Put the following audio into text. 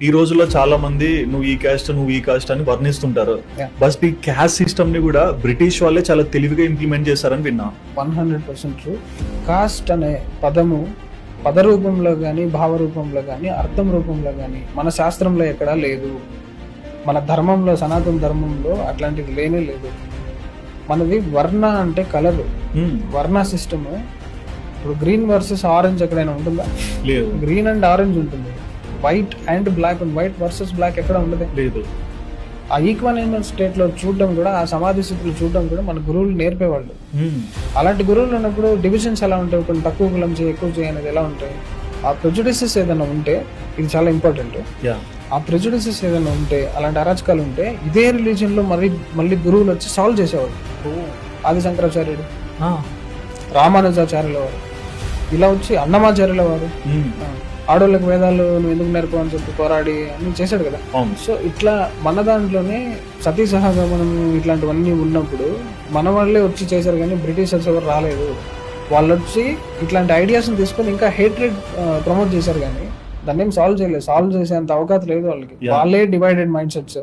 ఈ రోజుల్లో చాలా మంది నువ్వు ఈ కాస్ట్ అని వర్ణిస్తుంటారు. బట్ ఈ క్యాస్ట్ సిస్టమ్ ని కూడా బ్రిటిష్ వాళ్ళే చాలా తెలివిగా ఇంప్లిమెంట్ చేశారని విన్నా. 100% ట్రూ. కాస్ట్ అనే పదము పద రూపంలో కానీ, భావ రూపంలో కానీ, అర్థం రూపంలో కానీ మన శాస్త్రంలో ఎక్కడా లేదు. మన ధర్మంలో, సనాతన ధర్మంలో అట్లాంటిది లేనే లేదు. మనది వర్ణ అంటే కలర్, వర్ణ సిస్టమ్. ఇప్పుడు గ్రీన్ వర్సెస్ ఆరెంజ్ ఎక్కడైనా ఉంటుందా? లేదు. గ్రీన్ అండ్ ఆరెంజ్ ఉంటుంది. White and black, white versus black ఎక్కడ ఉండదు. లేదు. ఆ ఈక్వలెంట్ స్టేట్ లో చూడడం కూడా, ఆ సమాధి స్థితిలో చూడడం కూడా మన గురువులు నేర్పేవాళ్ళు. అలాంటి గురువులు ఉన్నప్పుడు డివిజన్స్ ఎలా ఉంటాయి, కొన్ని తక్కువ కులం చేయి, ఎక్కువ చేయి అనేది ఎలా ఉంటాయి. ఆ ప్రెజుడిసెస్ ఏదైనా ఉంటే, ఇది చాలా ఇంపార్టెంట్. ఆ ప్రెజుడిసెస్ ఏదైనా ఉంటే, అలాంటి అరాచకాలు ఉంటే, ఇదే రిలీజియన్ లో మళ్ళీ గురువులు వచ్చి సాల్వ్ చేసేవాళ్ళు. ఆది శంకరాచార్యుడు, రామానుజాచార్యుల వారు, ఇలా వచ్చి అన్నమాచార్యుల వారు ఆడోళ్ళకి వేదాలు నువ్వు ఎందుకు నేర్పు అని చెప్పి పోరాడి అన్ని చేశాడు కదా. సో ఇట్లా మన దాంట్లోనే సతీ సహగమనం ఇట్లాంటివన్నీ ఉన్నప్పుడు మన వాళ్ళే వచ్చి చేశారు, కానీ బ్రిటిషర్స్ ఎవరు రాలేదు. వాళ్ళు వచ్చి ఇట్లాంటి ఐడియాస్ తీసుకొని ఇంకా హేట్రెడ్ ప్రమోట్ చేశారు, కానీ దాన్ని ఏం సాల్వ్ చేయలేదు. సాల్వ్ చేసేంత అవకాశం లేదు వాళ్ళకి. వాళ్ళే డివైడెడ్ మైండ్ సెట్స్.